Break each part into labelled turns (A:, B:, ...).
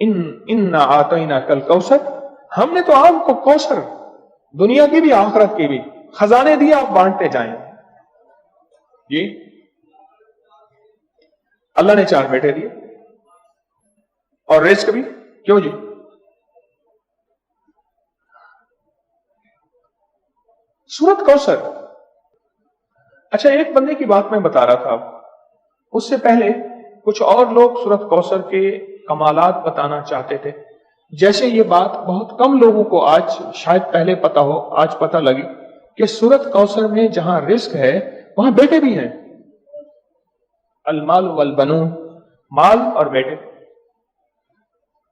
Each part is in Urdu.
A: ان آتینا کل کوثر، ہم نے تو آپ کو کوثر، دنیا کی بھی آخرت کی بھی خزانے دیے، آپ بانٹتے جائیں۔ جی اللہ نے 4 بیٹے دیے اور رزق بھی، کیوں جی؟ سورت کوثر، اچھا ایک بندے کی بات میں بتا رہا تھا، اس سے پہلے کچھ اور لوگ سورت کوثر کے کمالات بتانا چاہتے تھے۔ جیسے یہ بات بہت کم لوگوں کو آج شاید پہلے پتا ہو، آج پتا لگی کہ سورت کوثر میں جہاں رزق ہے وہاں بیٹے بھی ہیں۔ المال والبنون، مال اور بیٹے۔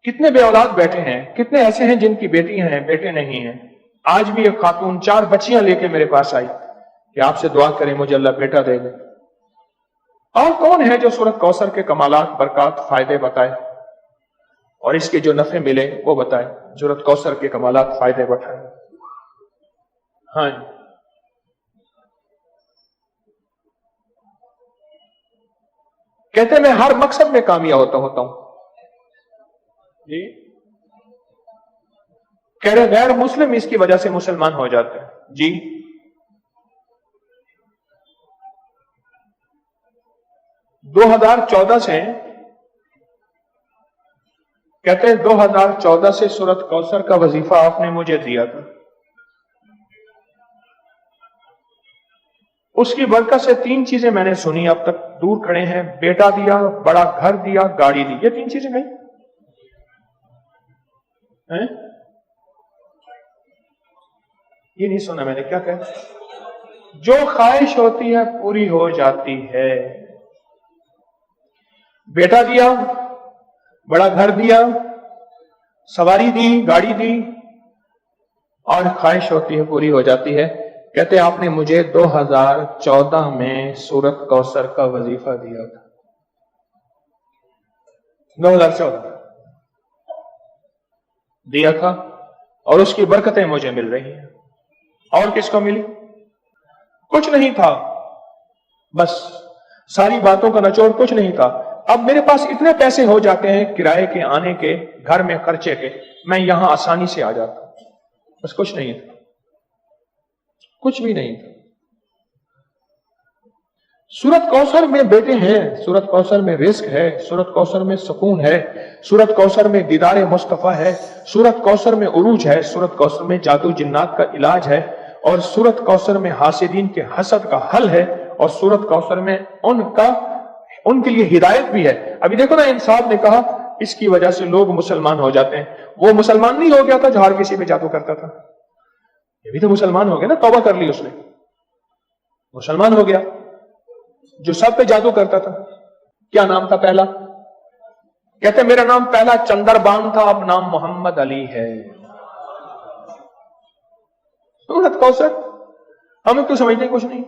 A: کتنے بے اولاد بیٹے ہیں، کتنے ایسے ہیں جن کی بیٹیاں ہیں بیٹے نہیں ہیں۔ آج بھی ایک خاتون 4 بچیاں لے کے میرے پاس آئی کہ آپ سے دعا کریں مجھے اللہ بیٹا دے دے۔ اور کون ہے جو سورت کوثر کے کمالات، برکات، فائدے بتائے اور اس کے جو نفع ملے وہ بتائے، سورت کوثر کے کمالات، فائدے بتائے۔ ہاں جی، کہتے ہیں میں ہر مقصد میں کامیاب ہوتا ہوں۔ جی کہہ رہے غیر مسلم اس کی وجہ سے مسلمان ہو جاتے ہیں۔ جی 2014 سے کہتے ہیں 2014 سے سورت کوثر کا وظیفہ آپ نے مجھے دیا تھا، اس کی برکت سے 3 چیزیں میں نے سنی، اب تک دور کھڑے ہیں، بیٹا دیا، بڑا گھر دیا، گاڑی دی۔ یہ 3 چیزیں نہیں ہیں؟ یہ نہیں سنا میں نے، کیا کہا؟ جو خواہش ہوتی ہے پوری ہو جاتی ہے۔ بیٹا دیا، بڑا گھر دیا، سواری دی، گاڑی دی، اور خواہش ہوتی ہے پوری ہو جاتی ہے۔ کہتے آپ نے مجھے 2014 میں سورت کوثر کا وظیفہ دیا تھا۔ 2014 دیا تھا اور اس کی برکتیں مجھے مل رہی ہیں۔ اور کس کو ملی؟ کچھ نہیں تھا، بس ساری باتوں کا نچوڑ کچھ نہیں تھا۔ اب میرے پاس اتنے پیسے ہو جاتے ہیں کرائے کے، آنے کے، گھر میں خرچے کے، میں یہاں آسانی سے آ جاتا ہوں، بس کچھ نہیں تھا، کچھ بھی نہیں تھا۔ سورت کوثر میں بیٹے ہیں، سورت کوثر میں رزق ہے، سورت کوثر میں سکون ہے، سورت کوثر میں دیدار مصطفیٰ ہے، سورت کوثر میں عروج ہے، سورت کوثر میں جادو جنات کا علاج ہے، اور سورت کوثر میں حاسدین کے حسد کا حل ہے، اور سورت کوثر میں ان کے لیے ہدایت بھی ہے۔ ابھی دیکھو نا، انصاف نے کہا اس کی وجہ سے لوگ مسلمان ہو جاتے ہیں۔ وہ مسلمان نہیں ہو گیا تھا جو ہر کسی پہ جادو کرتا تھا، یہ بھی تو مسلمان ہو گیا نا، توبہ کر لی اس نے، مسلمان ہو گیا۔ جو سب پہ جادو کرتا تھا، کیا نام تھا پہلا؟ کہتے میرا نام پہلا چندر بان تھا، اب نام محمد علی ہے۔ سورت کوثر ہمیں تو سمجھنے کچھ نہیں۔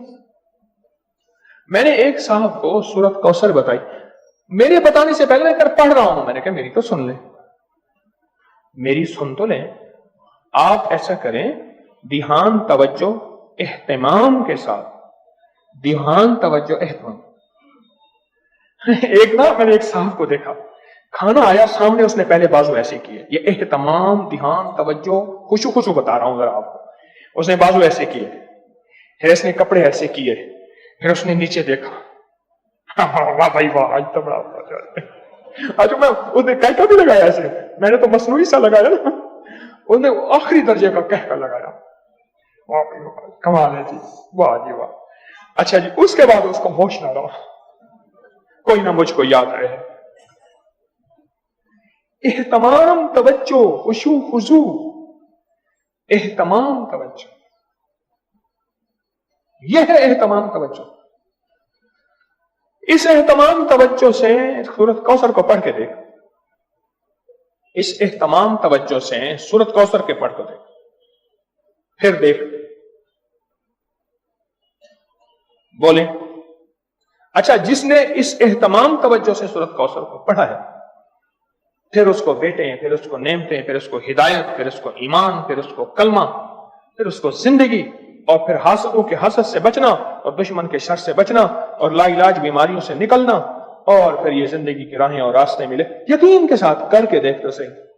A: میں نے ایک صاحب کو سورت کوثر بتائی، میرے بتانے سے پہلے میں پڑھ رہا ہوں، میں نے کہا میری تو سن لیں، میری سن تو لیں۔ آپ ایسا کریں، دھیان، توجہ، اہتمام کے ساتھ، دھیان، توجہ، اہتمام۔ ایک نا میں نے ایک صاحب کو دیکھا، کھانا آیا سامنے، اس نے پہلے بازو ایسے کیے، یہ اہتمام، دھیان، توجہ، خوشو بتا رہا ہوں ذرا آپ کو۔ اس نے بازو ایسے کیے، پھر اس نے کپڑے ایسے کیے، پھر اس نے نیچے دیکھا، واہ بھائی واہ، آج تو بڑا اچھا، میں اس نے کہہ بھی لگایا ایسے، میں نے تو مصنوعی سا لگایا نا، اس نے آخری درجے کا کہہ کر لگایا، واہ کمال ہے جی، واہ جی واہ۔ اچھا جی، اس کے بعد اس کو ہوش نہ رہا، کوئی نہ مجھ کو یاد رہے۔ اہتمام، توجہ، خشوع خضوع، اہتمام، توجہ، یہ ہے اہتمام، توجہ۔ اس اہتمام توجہ سے سورت کوثر کو پڑھ کے دیکھ، اس اہتمام توجہ سے سورت کوثر کے پڑھ کے دیکھ، پھر دیکھ، بولیں۔ اچھا، جس نے اس اہتمام توجہ سے سورت کوثر کو پڑھا ہے، پھر اس کو بیٹے، پھر اس کو نعمتیں، پھر اس کو ہدایت، پھر اس کو ایمان، پھر اس کو کلمہ، پھر اس کو زندگی، اور پھر حاسدوں کے حسد سے بچنا، اور دشمن کے شر سے بچنا، اور لا علاج بیماریوں سے نکلنا، اور پھر یہ زندگی کی راہیں اور راستے ملے، یقین کے ساتھ کر کے دیکھ تو صحیح۔